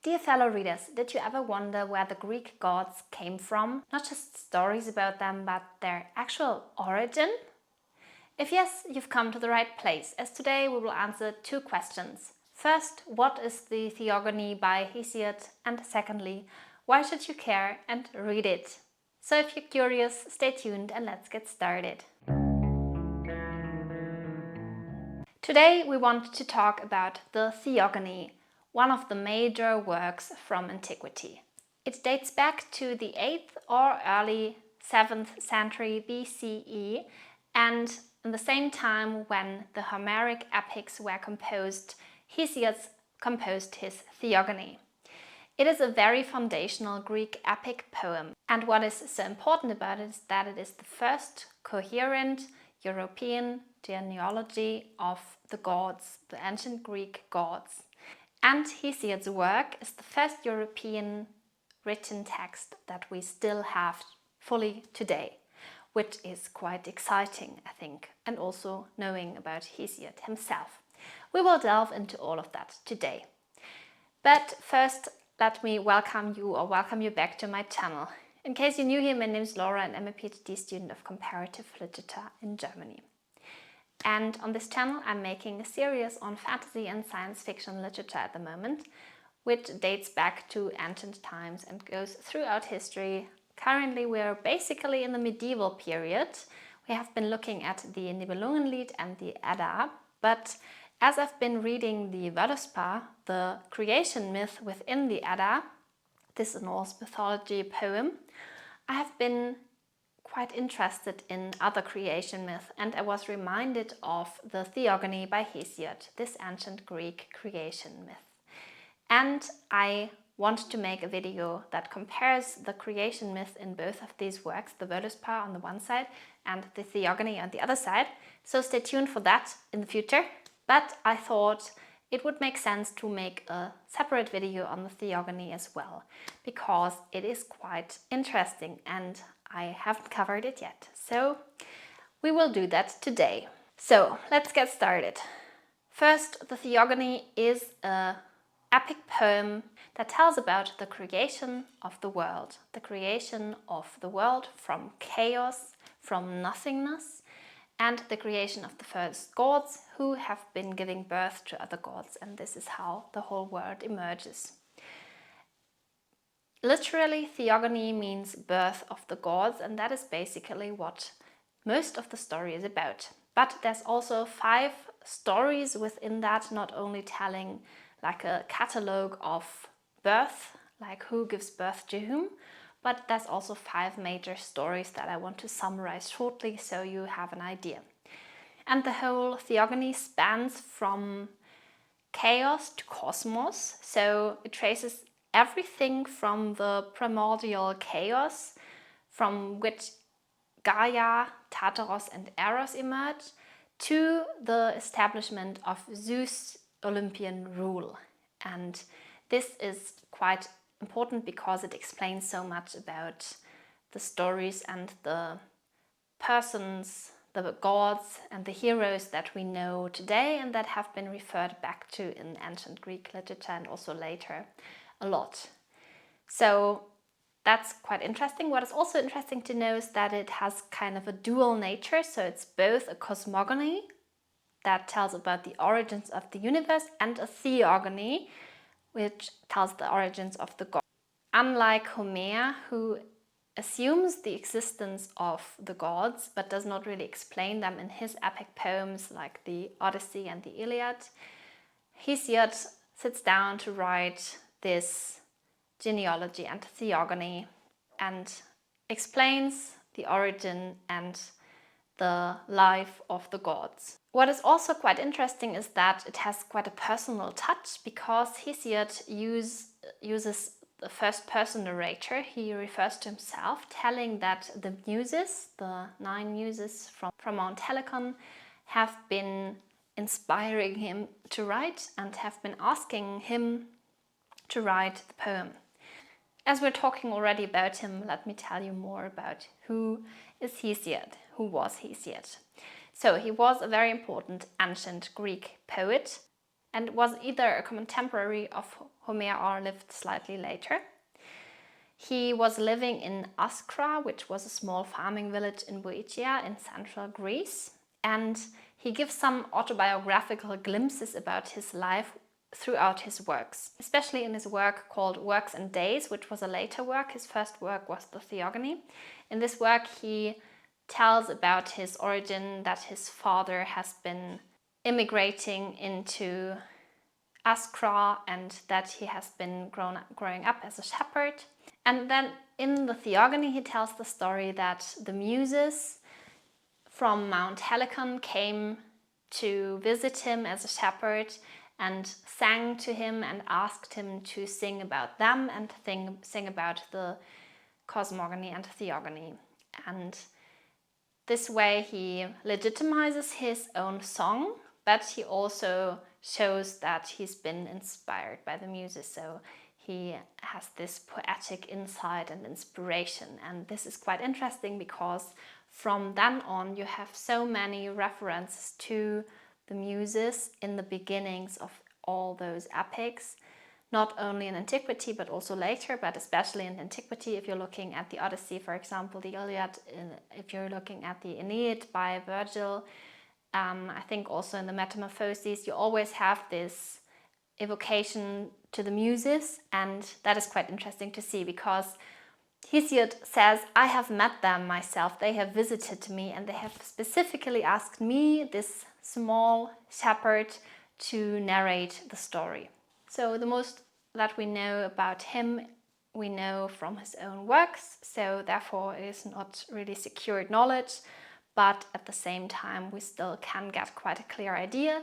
Dear fellow readers, did you ever wonder where the Greek gods came from? Not just stories about them, but their actual origin? If yes, you've come to the right place, as today we will answer two questions. First, what is the Theogony by Hesiod? And secondly, why should you care and read it? So if you're curious, stay tuned and let's get started. Today we want to talk about the Theogony, one of the major works from antiquity. It dates back to the 8th or early 7th century BCE, and in the same time when the Homeric epics were composed, Hesiod composed his Theogony. It is a very foundational Greek epic poem, and what is so important about it is that it is the first coherent European genealogy of the gods, the ancient Greek gods. And Hesiod's work is the first European written text that we still have fully today, which is quite exciting, I think, and also knowing about Hesiod himself. We will delve into all of that today. But first, let me welcome you back to my channel. In case you're new here, my name is Laura and I'm a PhD student of comparative literature in Germany. And on this channel I'm making a series on fantasy and science fiction literature at the moment, which dates back to ancient times and goes throughout history. Currently we're basically in the medieval period. We have been looking at the Nibelungenlied and the Edda, but as I've been reading the Völuspá, the creation myth within the Edda, this Norse mythology poem, I have been quite interested in other creation myths, and I was reminded of the Theogony by Hesiod, this ancient Greek creation myth. And I want to make a video that compares the creation myth in both of these works, the Völuspá on the one side and the Theogony on the other side. So stay tuned for that in the future. But I thought it would make sense to make a separate video on the Theogony as well, because it is quite interesting and I haven't covered it yet. So we will do that today. So let's get started. First, the Theogony is an epic poem that tells about the creation of the world. The creation of the world from chaos, from nothingness, and the creation of the first gods who have been giving birth to other gods, and this is how the whole world emerges. Literally, Theogony means birth of the gods, and that is basically what most of the story is about. But there's also 5 stories within that, not only telling like a catalogue of birth, like who gives birth to whom, but there's also 5 major stories that I want to summarize shortly so you have an idea. And the whole Theogony spans from chaos to cosmos, so it traces everything from the primordial chaos from which Gaia, Tartaros and Eros emerge, to the establishment of Zeus' Olympian rule. And this is quite important because it explains so much about the stories and the persons, the gods and the heroes that we know today and that have been referred back to in ancient Greek literature and also later a lot. So that's quite interesting. What is also interesting to know is that it has kind of a dual nature. So it's both a cosmogony that tells about the origins of the universe and a theogony which tells the origins of the gods. Unlike Homer, who assumes the existence of the gods but does not really explain them in his epic poems like the Odyssey and the Iliad, Hesiod sits down to write this genealogy and theogony and explains the origin and the life of the gods. What is also quite interesting is that it has quite a personal touch because Hesiod uses the first person narrator. He refers to himself, telling that the Muses, the 9 Muses from Mount Helicon, have been inspiring him to write and have been asking him to write the poem. As we're talking already about him, let me tell you more about who is Hesiod, who was Hesiod. So he was a very important ancient Greek poet. and was either a contemporary of Homer or lived slightly later. He was living in Askra, which was a small farming village in Boeotia in central Greece, and he gives some autobiographical glimpses about his life throughout his works, especially in his work called Works and Days, which was a later work. His first work was the Theogony. In this work, he tells about his origin, that his father has been immigrating into Askra and that he has been growing up as a shepherd. And then in the Theogony, he tells the story that the Muses from Mount Helicon came to visit him as a shepherd and sang to him and asked him to sing about them and sing about the cosmogony and theogony. And this way he legitimizes his own song, but he also shows that he's been inspired by the Muses. So he has this poetic insight and inspiration. And this is quite interesting because from then on you have so many references to the Muses in the beginnings of all those epics, not only in antiquity but also later, but especially in antiquity. If you're looking at the Odyssey, for example, the Iliad, if you're looking at the Aeneid by Virgil, I think also in the Metamorphoses, you always have this evocation to the Muses, and that is quite interesting to see because Hesiod says, I have met them myself, they have visited me, and they have specifically asked me, this small shepherd, to narrate the story. So the most that we know about him, we know from his own works, so therefore it is not really secured knowledge, but at the same time we still can get quite a clear idea,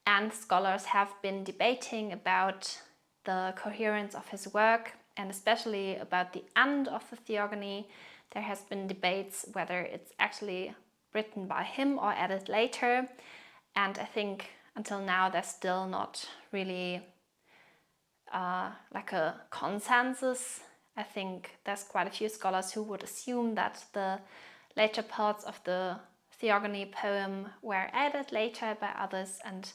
and scholars have been debating about the coherence of his work, and especially about the end of the Theogony. There has been debates whether it's actually written by him or added later, and I think until now there's still not really like a consensus. I think there's quite a few scholars who would assume that the later parts of the Theogony poem were added later by others, and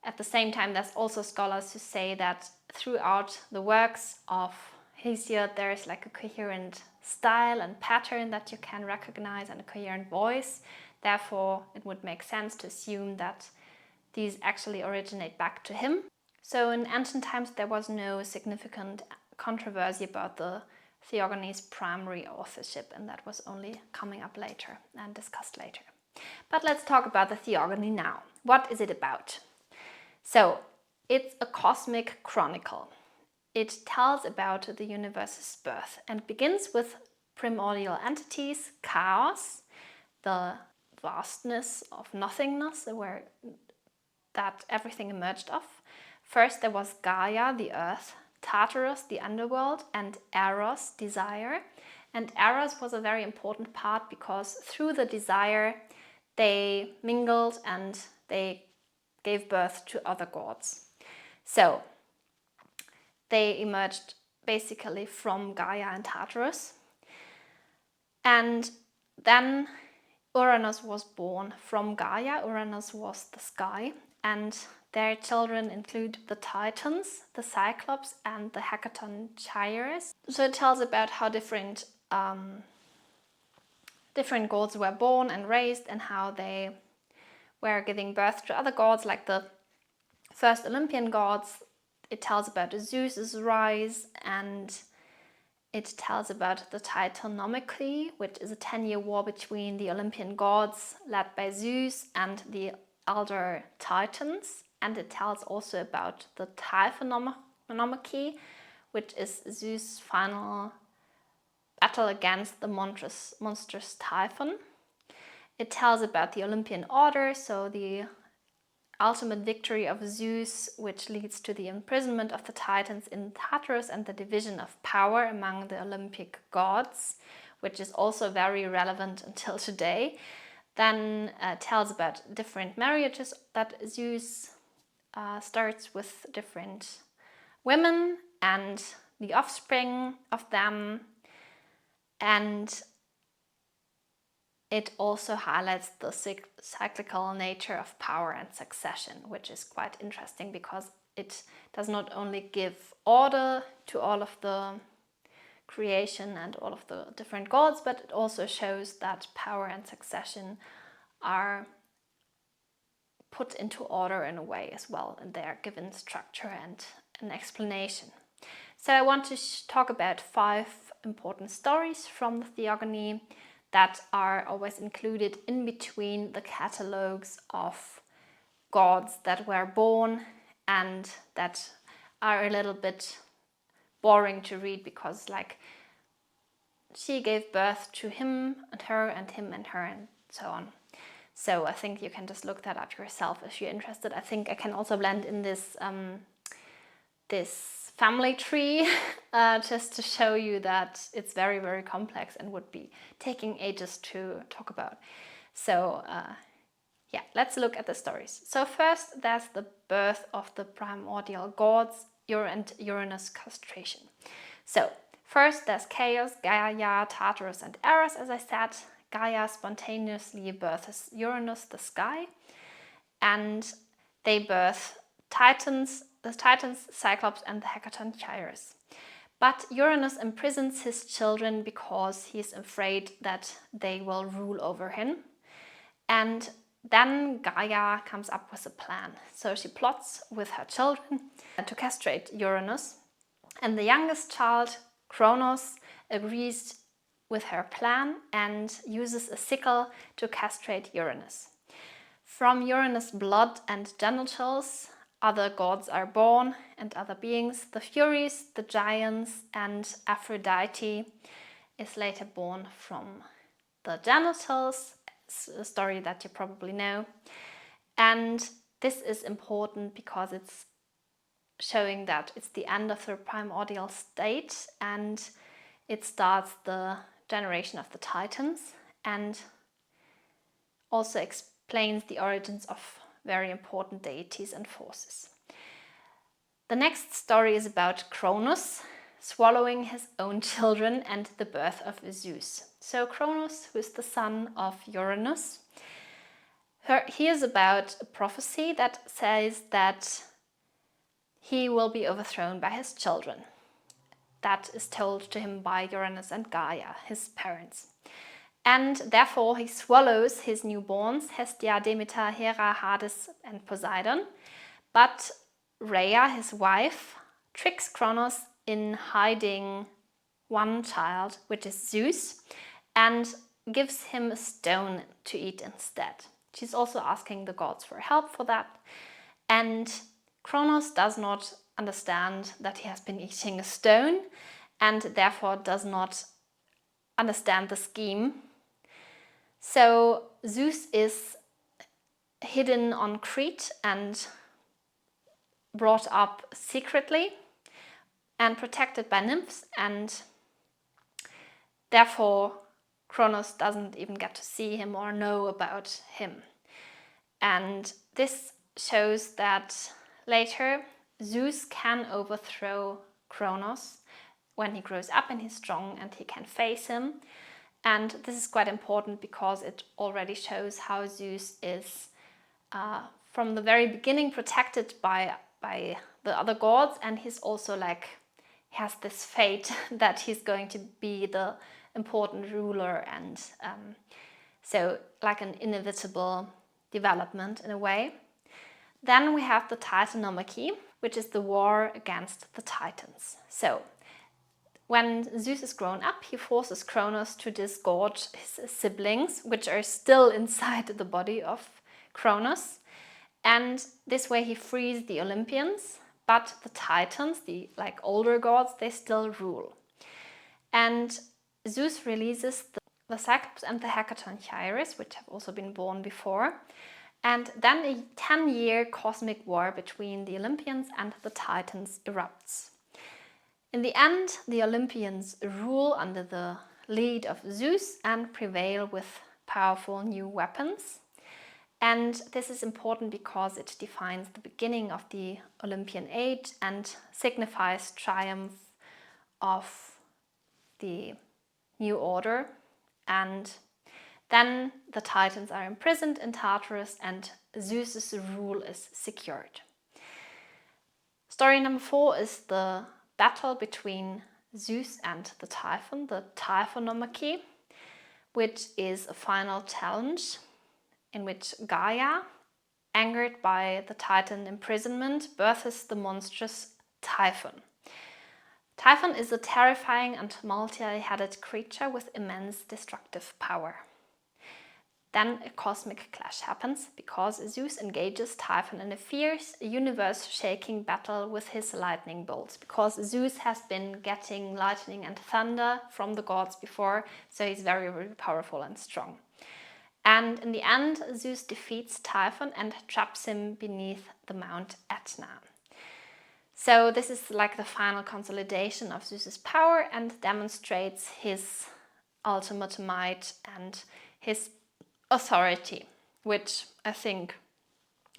at the same time there's also scholars who say that throughout the works of Hesiod there is like a coherent style and pattern that you can recognize and a coherent voice. Therefore it would make sense to assume that these actually originate back to him. So in ancient times there was no significant controversy about the Theogony's primary authorship, and that was only coming up later and discussed later. But let's talk about the Theogony now. What is it about? So it's a cosmic chronicle. It tells about the universe's birth and begins with primordial entities, chaos, the vastness of nothingness, where that everything emerged of. First there was Gaia, the earth, Tartarus, the underworld, and Eros, desire. And Eros was a very important part because through the desire they mingled and they gave birth to other gods. So they emerged basically from Gaia and Tartarus. And then Uranus was born from Gaia. Uranus was the sky, and their children include the Titans, the Cyclops, and the Hecatonchires. So it tells about how different gods were born and raised, and how they were giving birth to other gods, like the first Olympian gods. It tells about Zeus's rise, and it tells about the Titanomachy, which is a 10-year war between the Olympian gods led by Zeus and the elder Titans. And it tells also about the Typhonomachy, which is Zeus' final battle against the monstrous Typhon. It tells about the Olympian order, so the ultimate victory of Zeus, which leads to the imprisonment of the Titans in Tartarus and the division of power among the Olympic gods, which is also very relevant until today. Then tells about different marriages that Zeus starts with different women and the offspring of them. And it also highlights the cyclical nature of power and succession, which is quite interesting because it does not only give order to all of the creation and all of the different gods, but it also shows that power and succession are put into order in a way as well, and they are given structure and an explanation. So I want to talk about 5 important stories from the Theogony that are always included in between the catalogues of gods that were born and that are a little bit boring to read because like she gave birth to him and her and him and her and so on. So I think you can just look that up yourself if you're interested. I think I can also blend in this this family tree just to show you that it's very, very complex and would be taking ages to talk about. So yeah, let's look at the stories. So first, there's the birth of the primordial gods, and Uranus castration. So first, there's chaos, Gaia, Tartarus, and Eros, as I said. Gaia spontaneously births Uranus, the sky, and they birth the Titans, Cyclops, and the Hecatonchires. But Uranus imprisons his children because he's afraid that they will rule over him. And then Gaia comes up with a plan. So she plots with her children to castrate Uranus. And the youngest child, Cronus, agrees with her plan and uses a sickle to castrate Uranus. From Uranus' blood and genitals, other gods are born and other beings. The Furies, the Giants, and Aphrodite is later born from the genitals. It's a story that you probably know. And this is important because it's showing that it's the end of the primordial state and it starts the generation of the Titans and also explains the origins of very important deities and forces. The next story is about Cronus swallowing his own children and the birth of Zeus. So Cronus, who is the son of Uranus, hears about a prophecy that says that he will be overthrown by his children. That is told to him by Uranus and Gaia, his parents. And therefore he swallows his newborns, Hestia, Demeter, Hera, Hades, and Poseidon. But Rhea, his wife, tricks Cronus in hiding one child, which is Zeus, and gives him a stone to eat instead. She's also asking the gods for help for that. And Cronus does not understand that he has been eating a stone and therefore does not understand the scheme. So Zeus is hidden on Crete and brought up secretly and protected by nymphs, and therefore Cronus doesn't even get to see him or know about him. And this shows that later Zeus can overthrow Cronus when he grows up and he's strong and he can face him. And this is quite important because it already shows how Zeus is from the very beginning protected by the other gods, and he's also like has this fate that he's going to be the important ruler, and so like an inevitable development in a way. Then we have the Titanomachy, which is the war against the Titans. So when Zeus is grown up, he forces Cronus to disgorge his siblings, which are still inside the body of Cronus. And this way he frees the Olympians, but the Titans, the like older gods, they still rule. And Zeus releases the Cyclops and the Hecatonchires, which have also been born before. And then a 10-year cosmic war between the Olympians and the Titans erupts. In the end, the Olympians rule under the lead of Zeus and prevail with powerful new weapons. And this is important because it defines the beginning of the Olympian age and signifies triumph of the new order. And Then the Titans are imprisoned in Tartarus and Zeus's rule is secured. Story number 4 is the battle between Zeus and the Typhon, the Typhonomachy, which is a final challenge in which Gaia, angered by the Titan imprisonment, births the monstrous Typhon. Typhon is a terrifying and multi-headed creature with immense destructive power. Then a cosmic clash happens because Zeus engages Typhon in a fierce, universe-shaking battle with his lightning bolts. Because Zeus has been getting lightning and thunder from the gods before, so he's very, very powerful and strong. And in the end, Zeus defeats Typhon and traps him beneath the Mount Etna. So this is like the final consolidation of Zeus's power and demonstrates his ultimate might and his authority, which I think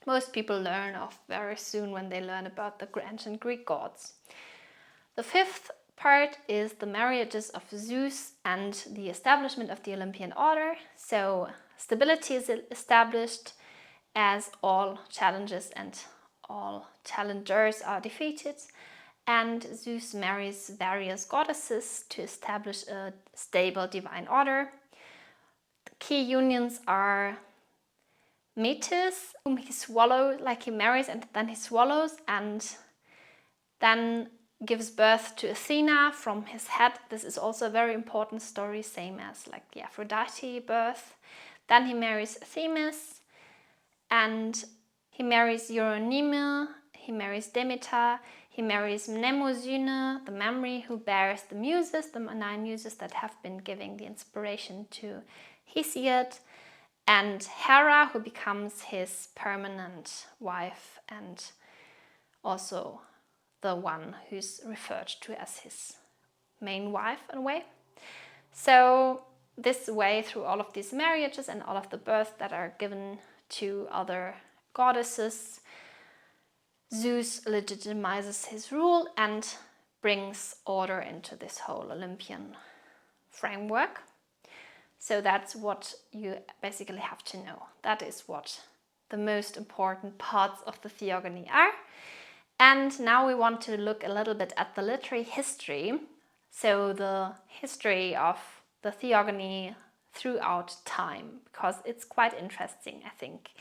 most people learn of very soon when they learn about the ancient Greek gods. The 5th part is the marriages of Zeus and the establishment of the Olympian order. So stability is established as all challenges and all challengers are defeated, and Zeus marries various goddesses to establish a stable divine order. The key unions are Metis, whom he swallows, like he marries and then he swallows, and then gives birth to Athena from his head. This is also a very important story, same as like the Aphrodite birth. Then he marries Themis, and he marries Euronymia, he marries Demeter, he marries Mnemosyne, the memory, who bears the Muses, the 9 Muses that have been giving the inspiration to Hesiod, and Hera, who becomes his permanent wife and also the one who's referred to as his main wife in a way. So this way, through all of these marriages and all of the births that are given to other goddesses, Zeus legitimizes his rule and brings order into this whole Olympian framework. So that's what you basically have to know. That is what the most important parts of the Theogony are. And now we want to look a little bit at the literary history. So the history of the Theogony throughout time, because it's quite interesting, I think.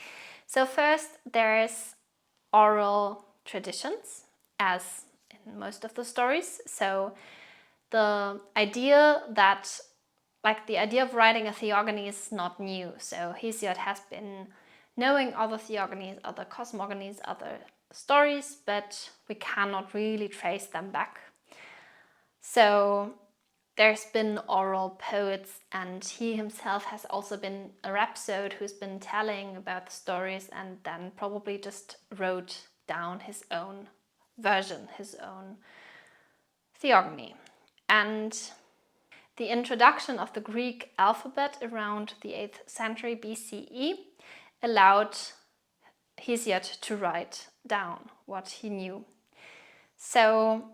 So first, there's oral traditions, as in most of the stories. So the idea that, like the idea of writing a theogony is not new. So Hesiod has been knowing other theogonies, other cosmogonies, other stories, but we cannot really trace them back. So there's been oral poets, and he himself has also been a rhapsode who's been telling about the stories and then probably just wrote down his own version, his own theogony. And the introduction of the Greek alphabet around the 8th century BCE allowed Hesiod to write down what he knew. So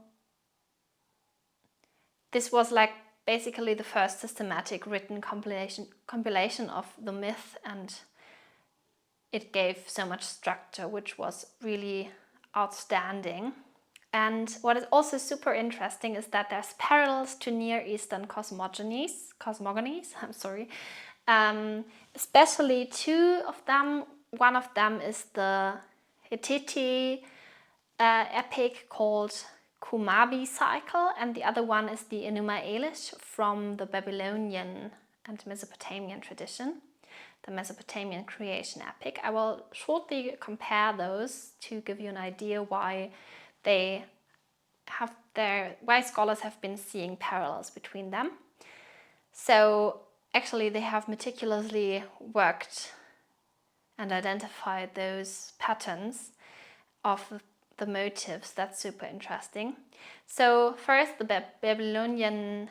this was like basically the first systematic written compilation of the myth, and it gave so much structure, which was really outstanding. And what is also super interesting is that there's parallels to Near Eastern cosmogonies, especially 2 of them. One of them is the Hittite epic called Kumabi cycle, and the other one is the Enuma Elish from the Babylonian and Mesopotamian tradition, the Mesopotamian creation epic. I will shortly compare those to give you an idea why scholars have been seeing parallels between them. So actually they have meticulously worked and identified those patterns of the motives. That's super interesting. So first, the Babylonian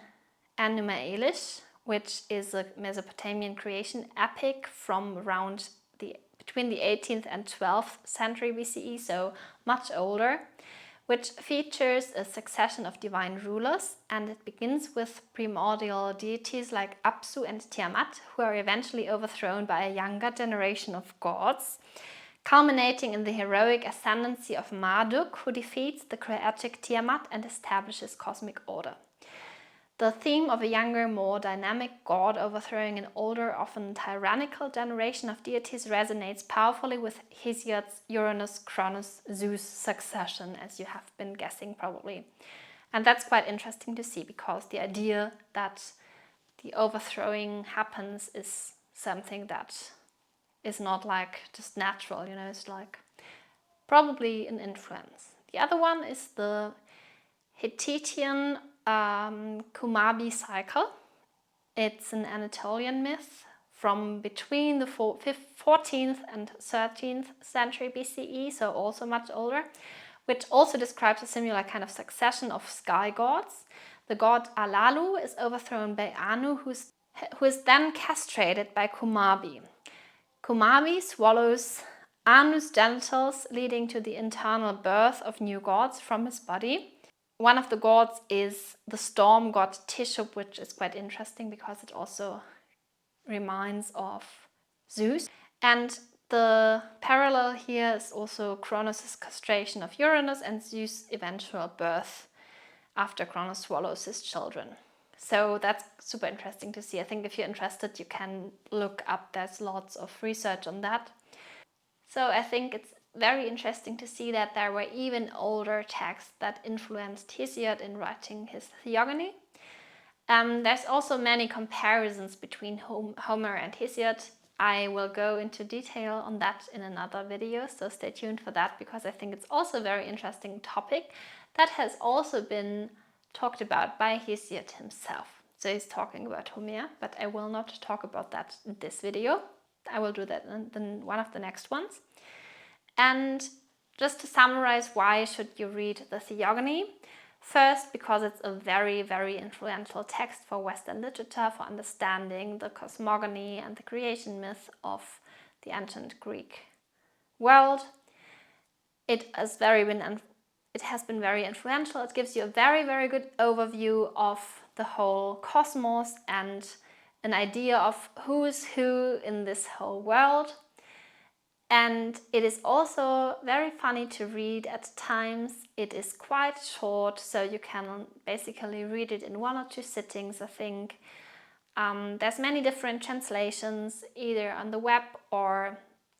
Enuma Elish, which is a Mesopotamian creation epic from around between the 18th and 12th century BCE, so much older, which features a succession of divine rulers, and it begins with primordial deities like Apsu and Tiamat, who are eventually overthrown by a younger generation of gods, culminating in the heroic ascendancy of Marduk, who defeats the chaotic Tiamat and establishes cosmic order. The theme of a younger, more dynamic god overthrowing an older, often tyrannical generation of deities resonates powerfully with Hesiod's Uranus, Cronus, Zeus succession, as you have been guessing probably. And that's quite interesting to see, because the idea that the overthrowing happens is something that is not like just natural, you know, it's like probably an influence. The other one is the Hittitian Kumabi cycle. It's an Anatolian myth from between the 14th and 13th century BCE, so also much older, which also describes a similar kind of succession of sky gods. The god Alalu is overthrown by Anu, who is then castrated by Kumabi. Kumabi swallows Anu's genitals, leading to the internal birth of new gods from his body. One of the gods is the storm god Tishub, which is quite interesting because it also reminds of Zeus. And the parallel here is also Cronus' castration of Uranus and Zeus' eventual birth after Cronus swallows his children. So that's super interesting to see. I think if you're interested, you can look up. There's lots of research on that. So I think it's very interesting to see that there were even older texts that influenced Hesiod in writing his Theogony. There's also many comparisons between Homer and Hesiod. I will go into detail on that in another video, so stay tuned for that, because I think it's also a very interesting topic that has also been talked about by Hesiod himself. So he's talking about Homer, but I will not talk about that in this video. I will do that in one of the next ones. And just to summarize, why should you read the Theogony? First, because it's a very, very influential text for Western literature, for understanding the cosmogony and the creation myth of the ancient Greek world. It has been very influential. It gives you a very, very good overview of the whole cosmos and an idea of who is who in this whole world. And it is also very funny to read at times. It is quite short, so you can basically read it in 1 or 2 sittings, I think. There's many different translations, either on the web or,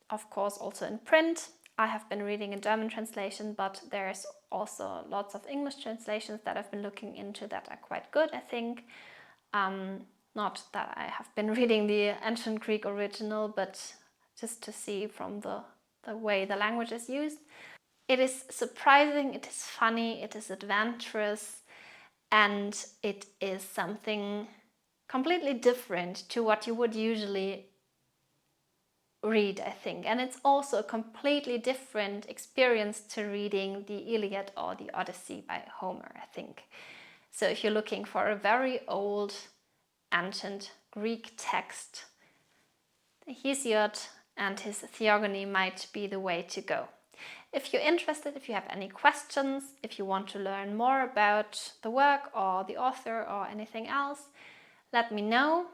of course, also in print. I have been reading a German translation, but there's also lots of English translations that I've been looking into that are quite good, I think. Not that I have been reading the ancient Greek original, but just to see from the way the language is used. It is surprising, it is funny, it is adventurous, and it is something completely different to what you would usually read, I think. And it's also a completely different experience to reading the Iliad or the Odyssey by Homer, I think. So if you're looking for a very old, ancient Greek text, Hesiod and his Theogony might be the way to go. If you're interested, if you have any questions, if you want to learn more about the work or the author or anything else, let me know.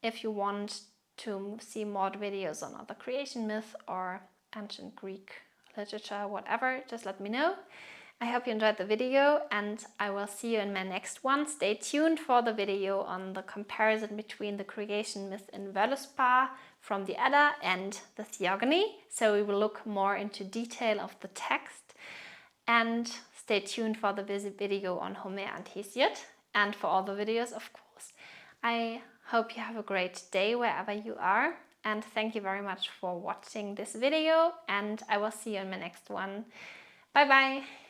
If you want to see more videos on other creation myth or ancient Greek literature, whatever, just let me know. I hope you enjoyed the video, and I will see you in my next one. Stay tuned for the video on the comparison between the creation myth in Völuspá from the Edda and the Theogony. So we will look more into detail of the text, and stay tuned for the video on Homer and Hesiod, and for all the videos, of course. I hope you have a great day wherever you are, and thank you very much for watching this video, and I will see you in my next one. Bye bye!